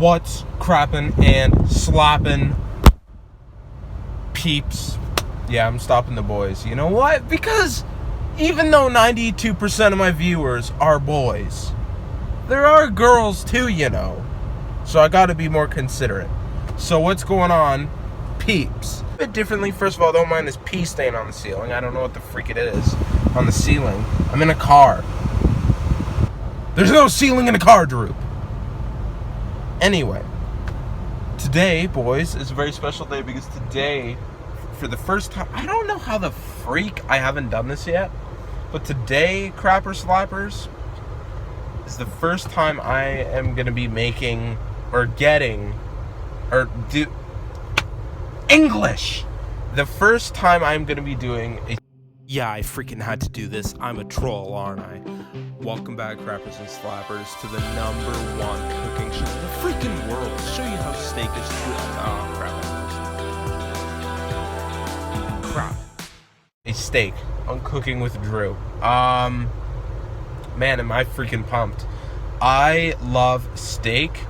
What's crappin' and slappin', peeps? Yeah, I'm stopping the boys. You know what? Because even though 92% of my viewers are boys, there are girls too, you know. So I gotta be more considerate. So what's going on, peeps? A bit differently, first of all, don't mind this pee stain on the ceiling. I don't know what the freak it is on the ceiling. I'm in a car. There's no ceiling in a car, Drew. Anyway, today, boys, is a very special day because today, for the first time, I don't know how the freak I haven't done this yet, but today, Crapper Slappers, is the first time I am going to be making, or getting, or do, English! The first time I'm going to be doing a... Yeah, I freaking had to do this. I'm a troll, aren't I? Welcome back, Crappers and Slappers, to the #1 cooking show in the freaking world. Show you how steak is... Oh, crap. A steak on Cooking with Drew. Man, am I freaking pumped. I love steak,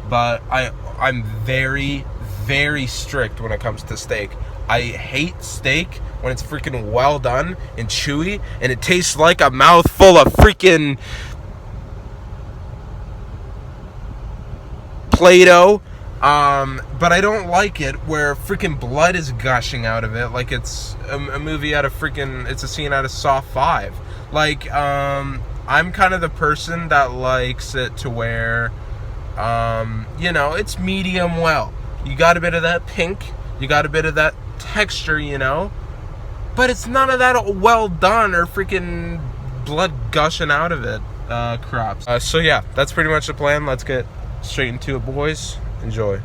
but I'm very, very strict when it comes to steak. I hate steak when it's freaking well done and chewy and it tastes like a mouthful of freaking Play-Doh. But I don't like it where freaking blood is gushing out of it like it's a movie out of freaking, it's a scene out of Saw 5. Like, I'm kind of the person that likes it to where, you know, it's medium well. You got a bit of that pink, you got a bit of that texture, you know, but it's none of that well done or freaking blood gushing out of it crap. So yeah, that's pretty much the plan. Let's get straight into it, boys. Enjoy.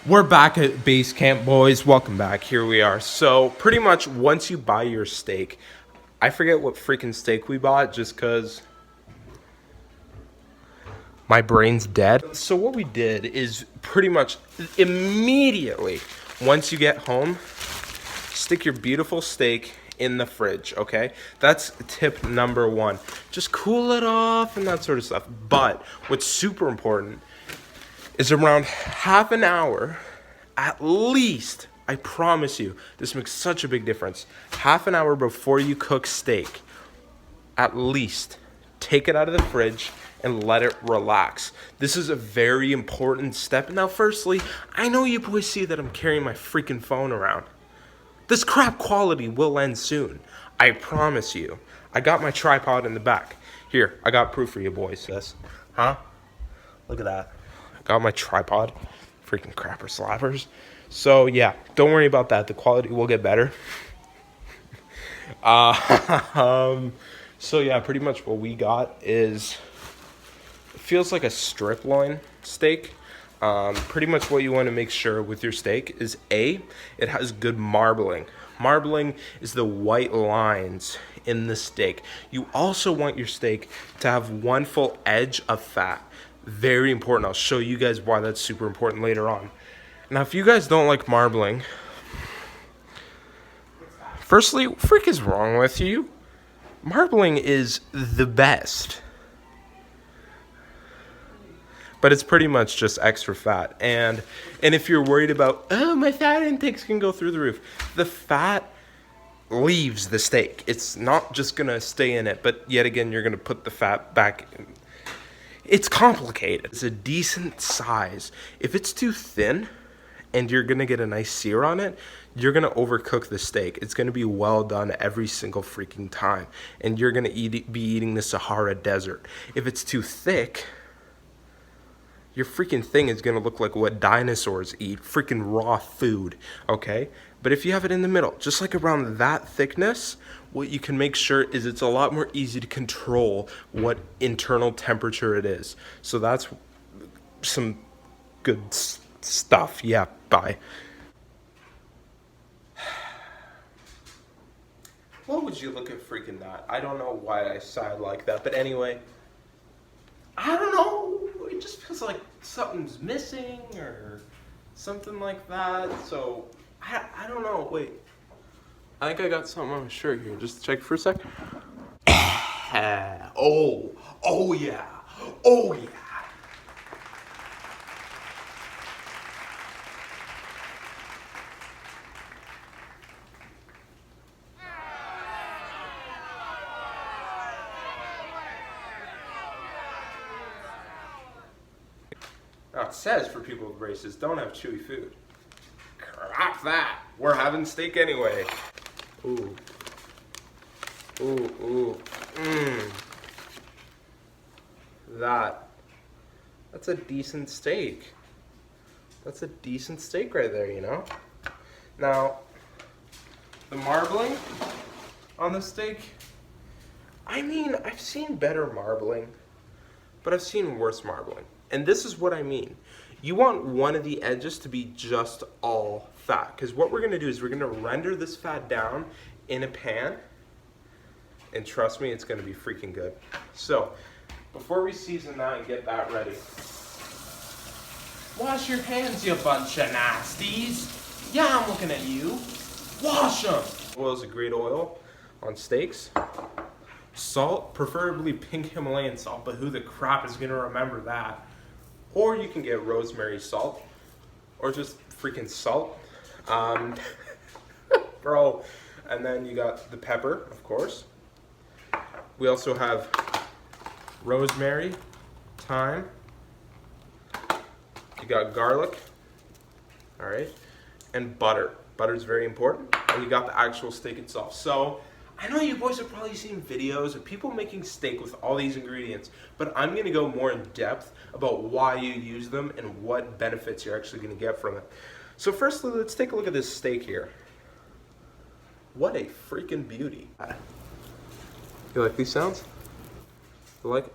We're back at base camp, boys. Welcome back. Here we are. So pretty much once you buy your steak, I forget what freaking steak we bought just because my brain's dead. So what we did is pretty much immediately, once you get home, stick your beautiful steak in the fridge, okay? That's tip #1. Just cool it off and that sort of stuff. But what's super important is around half an hour, at least, I promise you, this makes such a big difference. Half an hour before you cook steak, at least, take it out of the fridge and let it relax. This is a very important step. Now, firstly, I know you boys see that I'm carrying my freaking phone around. This crap quality will end soon. I promise you. I got my tripod in the back. Here, I got proof for you boys. This, huh? Look at that. I got my tripod. Freaking Crapper Slappers. So, yeah, don't worry about that. The quality will get better. So, yeah, pretty much what we got is... It feels like a strip loin steak. Pretty much what you want to make sure with your steak is A, it has good marbling. Marbling is the white lines in the steak. You also want your steak to have one full edge of fat. Very important. I'll show you guys why that's super important later on. Now, if you guys don't like marbling, firstly, what the frick is wrong with you? Marbling is the best. But it's pretty much just extra fat. And if you're worried about, oh, my fat intakes can go through the roof, the fat leaves the steak. It's not just going to stay in it, but yet again, you're going to put the fat back in. It's complicated. It's a decent size. If it's too thin and you're going to get a nice sear on it, you're going to overcook the steak. It's going to be well done every single freaking time. And you're going to be eating the Sahara Desert. If it's too thick, your freaking thing is going to look like what dinosaurs eat, freaking raw food, okay? But if you have it in the middle, just like around that thickness, what you can make sure is it's a lot more easy to control what internal temperature it is. So that's some good stuff. Yeah, bye. What would you look at freaking that? I don't know why I sighed like that, but anyway, I don't know. It just feels like something's missing or something like that. So, I don't know. Wait. I think I got something on my shirt here. Just check for a sec. Oh yeah. Oh yeah. Now it says for people with braces, don't have chewy food. Crap that. We're having steak anyway. Ooh. Ooh, ooh. Mmm. That's a decent steak. That's a decent steak right there, you know? Now, the marbling on the steak, I mean, I've seen better marbling, but I've seen worse marbling. And this is what I mean. You want one of the edges to be just all fat, because what we're gonna do is we're gonna render this fat down in a pan, and trust me, it's gonna be freaking good. So, before we season that and get that ready, wash your hands, you bunch of nasties. Yeah, I'm looking at you. Wash them. Oil is a great oil on steaks. Salt, preferably pink Himalayan salt, but who the crap is gonna remember that? Or you can get rosemary salt, or just freaking salt. Bro, and then you got the pepper, of course. We also have rosemary, thyme. You got garlic, all right, and butter. Butter is very important. And you got the actual steak itself. So I know you boys have probably seen videos of people making steak with all these ingredients, but I'm gonna go more in depth about why you use them and what benefits you're actually gonna get from it. So firstly, let's take a look at this steak here. What a freaking beauty. You like these sounds? You like it?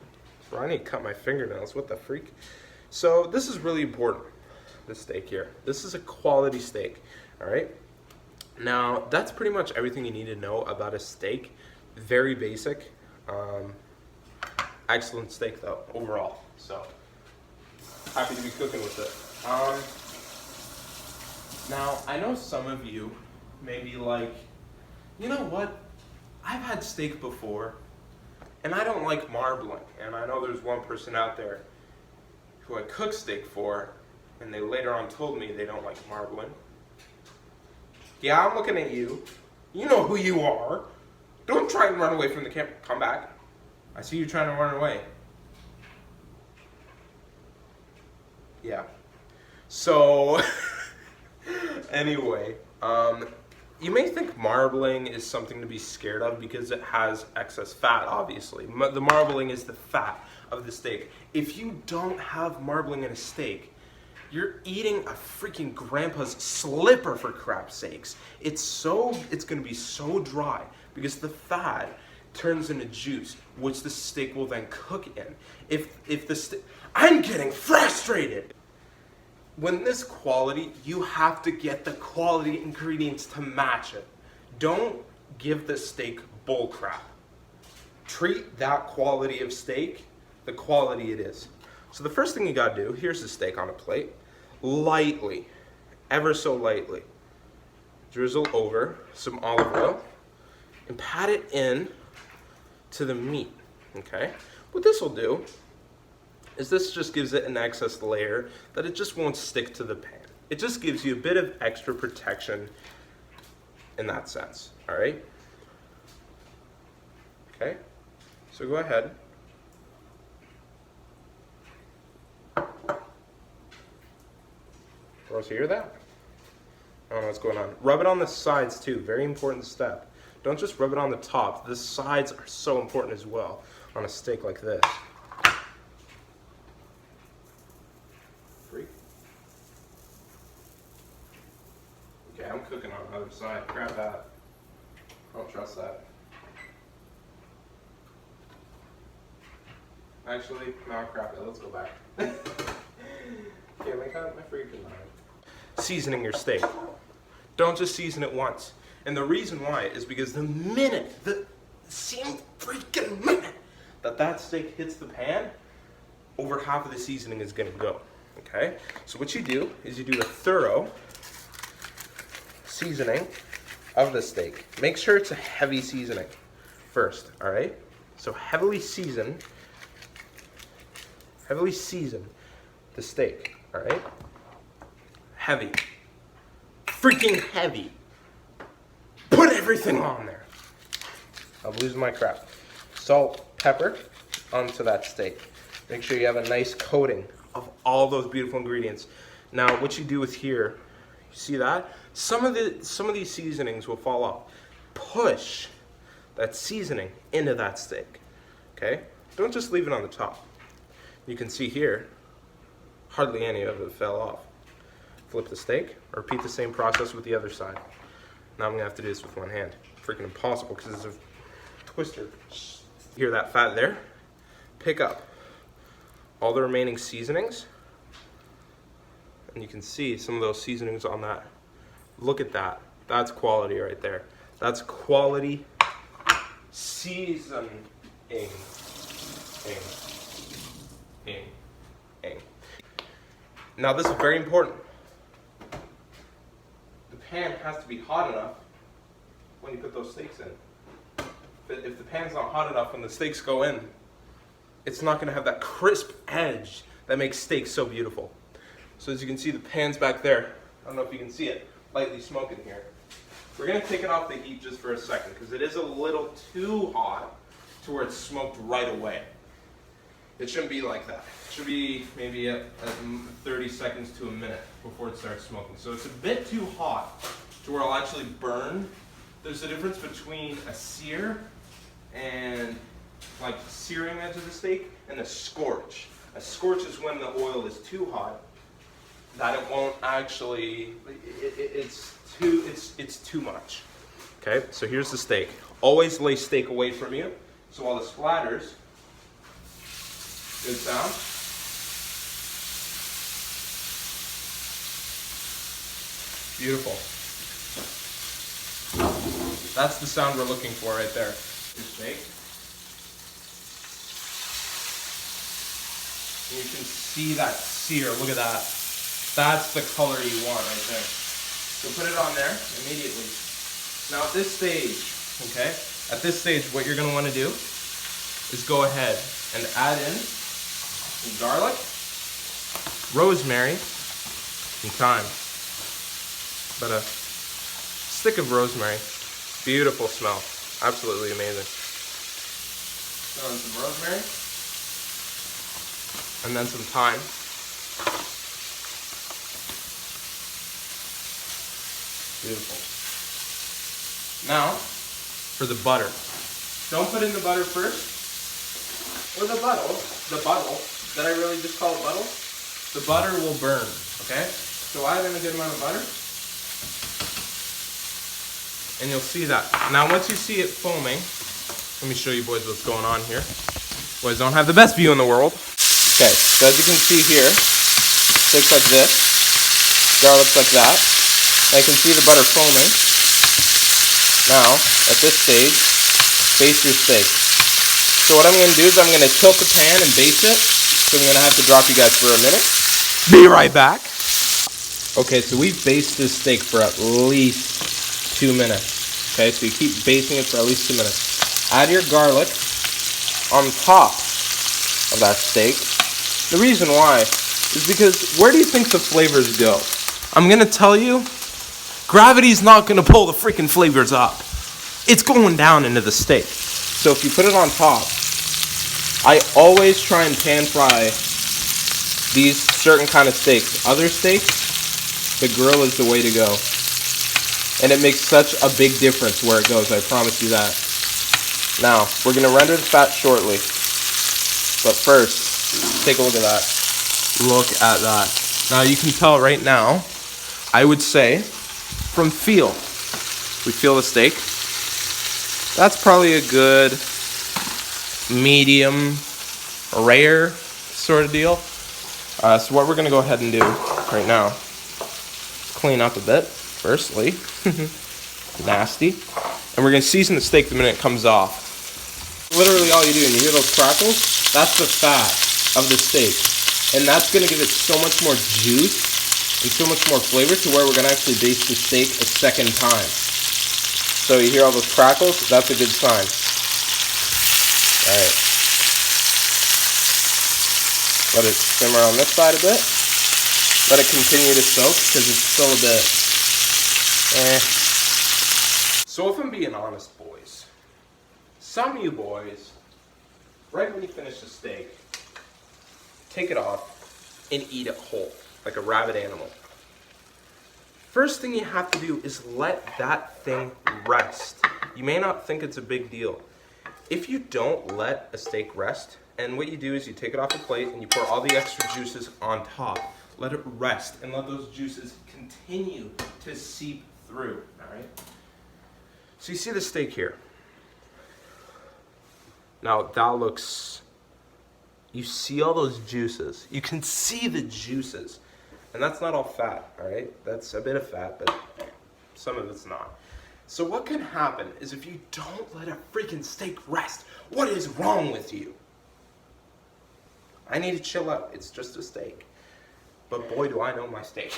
Bro, I need to cut my fingernails, what the freak? So this is really important, this steak here. This is a quality steak, all right? Now, that's pretty much everything you need to know about a steak. Very basic. Excellent steak though, overall. So, happy to be cooking with it. Now, I know some of you may be like, you know what? I've had steak before, and I don't like marbling. And I know there's one person out there who I cooked steak for, and they later on told me they don't like marbling. Yeah, I'm looking at you. You know who you are. Don't try and run away from the camera. Come back. I see you trying to run away. Yeah. So, anyway, you may think marbling is something to be scared of because it has excess fat, obviously. The marbling is the fat of the steak. If you don't have marbling in a steak, you're eating a freaking grandpa's slipper, for crap's sakes. It's gonna be so dry because the fat turns into juice, which the steak will then cook in. I'm getting frustrated. When this quality, you have to get the quality ingredients to match it. Don't give the steak bull crap. Treat that quality of steak the quality it is. So the first thing you gotta do, here's the steak on a plate. Lightly, ever so lightly, drizzle over some olive oil and pat it in to the meat, okay? What this will do is this just gives it an excess layer that it just won't stick to the pan. It just gives you a bit of extra protection in that sense, all right? Okay, so go ahead. Bros, you hear that? I don't know what's going on. Rub it on the sides too, very important step. Don't just rub it on the top. The sides are so important as well on a steak like this. Freak. Okay, I'm cooking on the other side. Grab that. I don't trust that. Actually, no, crap it. Let's go back. Okay, my freaking mind. Seasoning your steak. Don't just season it once. And the reason why is because the same freaking minute that steak hits the pan, over half of the seasoning is gonna go, okay? So what you do is you do a thorough seasoning of the steak. Make sure it's a heavy seasoning first, all right? So heavily season the steak, all right? Heavy. Freaking heavy. Put everything on there. I'm losing my crap. Salt, pepper onto that steak. Make sure you have a nice coating of all those beautiful ingredients. Now, what you do with here, you see that? Some of these seasonings will fall off. Push that seasoning into that steak, okay? Don't just leave it on the top. You can see here, hardly any of it fell off. Flip the steak, repeat the same process with the other side. Now I'm gonna have to do this with one hand. Freaking impossible because it's a twister. Hear that fat there? Pick up all the remaining seasonings, and you can see some of those seasonings on that. Look at that. That's quality right there. That's quality seasoning. Now this is very important. The pan has to be hot enough when you put those steaks in. If the pan's not hot enough when the steaks go in, it's not going to have that crisp edge that makes steaks so beautiful. So as you can see, the pan's back there. I don't know if you can see it, lightly smoking here. We're going to take it off the heat just for a second because it is a little too hot to where it's smoked right away. It shouldn't be like that. It should be maybe at 30 seconds to a minute before it starts smoking. So it's a bit too hot to where it'll actually burn. There's a difference between a sear and like searing edge of the steak and a scorch. A scorch is when the oil is too hot that it won't actually, it's too much. Okay, so here's the steak. Always lay steak away from you. So while the splatters, good sound. Beautiful. That's the sound we're looking for right there. Your steak. And you can see that sear. Look at that. That's the color you want right there. So put it on there immediately. Now at this stage, okay, at this stage what you're going to want to do is go ahead and add in some garlic, rosemary, and thyme. About a stick of rosemary. Beautiful smell. Absolutely amazing. Throw in some rosemary. And then some thyme. Beautiful. Now, for the butter. Don't put in the butter first. Or the buttle, that I really just call a buttle. The butter will burn, okay? So add in a good amount of butter. And you'll see that. Now once you see it foaming, let me show you boys what's going on here. Boys don't have the best view in the world. Okay, so as you can see here, steaks like this, garlic's like that. And I can see the butter foaming. Now, at this stage, baste your steak. So what I'm going to do is I'm going to tilt the pan and baste it. So I'm going to have to drop you guys for a minute. Be right back. Okay, so we've basted this steak for at least 2 minutes. Okay, so you keep basting it for at least 2 minutes. Add your garlic on top of that steak. The reason why is because where do you think the flavors go? I'm going to tell you, gravity's not going to pull the freaking flavors up. It's going down into the steak. So if you put it on top, I always try and pan fry these certain kind of steaks. Other steaks, the grill is the way to go. And it makes such a big difference where it goes, I promise you that. Now, we're going to render the fat shortly. But first, take a look at that. Look at that. Now you can tell right now, I would say, from feel. We feel the steak. That's probably a good medium rare sort of deal. So what we're going to go ahead and do right now, clean up a bit, firstly. Nasty. And we're going to season the steak the minute it comes off. Literally all you do, and you hear those crackles? That's the fat of the steak. And that's going to give it so much more juice and so much more flavor to where we're going to actually baste the steak a second time. So you hear all those crackles? That's a good sign. Alright. Let it simmer on this side a bit. Let it continue to soak because it's still a bit So if I'm being honest, boys, some of you boys, right when you finish the steak, take it off, and eat it whole, like a rabid animal. First thing you have to do is let that thing rest. You may not think it's a big deal. If you don't let a steak rest, and what you do is you take it off the plate and you pour all the extra juices on top. Let it rest and let those juices continue to seep through, all right? So you see the steak here. Now that looks, you see all those juices. You can see the juices. And that's not all fat, all right? That's a bit of fat, but some of it's not. So what can happen is if you don't let a freaking steak rest, what is wrong with you? I need to chill out. It's just a steak. But boy, do I know my steak.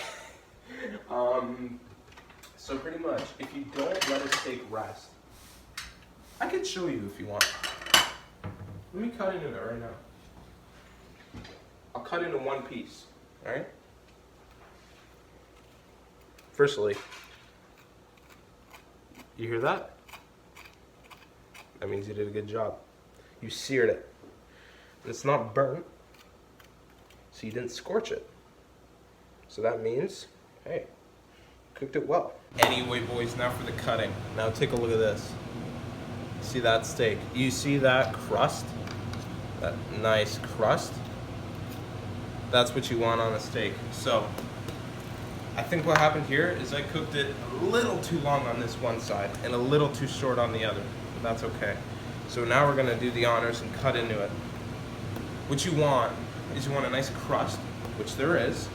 So pretty much, if you don't let a steak rest, I can show you if you want. Let me cut into it right now. I'll cut into one piece, all right? Firstly, you hear that? That means you did a good job. You seared it. And it's not burnt, so you didn't scorch it. So that means, hey, cooked it well. Anyway, boys, now for the cutting. Now take a look at this. See that steak? You see that crust? That nice crust? That's what you want on a steak. So, I think what happened here is I cooked it a little too long on this one side and a little too short on the other. But that's okay. So now we're gonna do the honors and cut into it. What you want is you want a nice crust, which there is,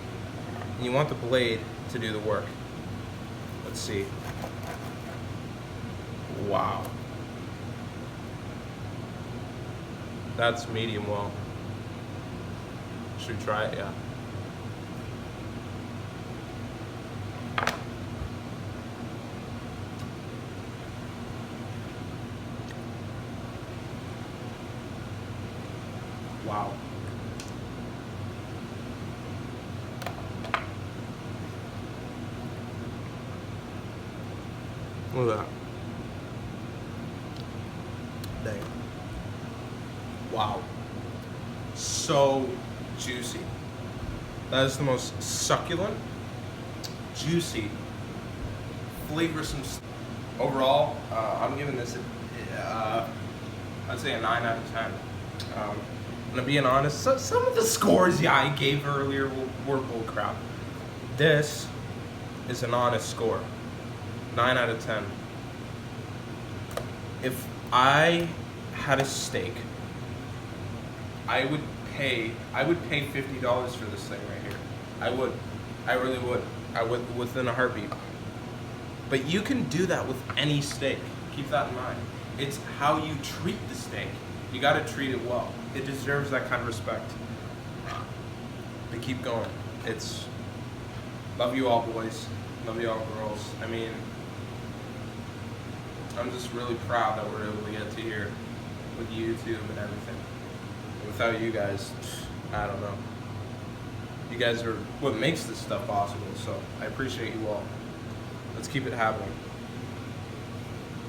and you want the blade to do the work. Let's see. Wow. That's medium well. Should we try it? Yeah. Wow. Look at that. Dang. Wow. So juicy. That is the most succulent, juicy, flavorsome. Overall, I'm giving this I'd say a 9 out of 10. I'm being honest, some of the scores I gave earlier were bullcrap. This is an honest score. 9 out of 10. If I had a steak, I would pay $50 for this thing right here. I would. I really would. I would, within a heartbeat. But you can do that with any steak. Keep that in mind. It's how you treat the steak. You gotta treat it well. It deserves that kind of respect. But keep going. It's, love you all boys. Love you all girls. I mean, I'm just really proud that we're able to get to here with YouTube and everything. And without you guys, I don't know. You guys are what makes this stuff possible, so I appreciate you all. Let's keep it happening.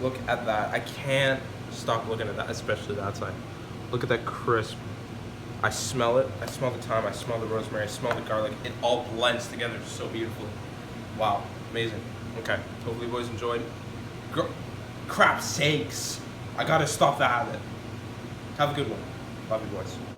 Look at that. I can't stop looking at that, especially that side. Look at that crisp. I smell it. I smell the thyme. I smell the rosemary. I smell the garlic. It all blends together so beautifully. Wow. Amazing. Okay. Hopefully you boys enjoyed. Crap sakes. I gotta stop the habit. Have a good one. Love you boys.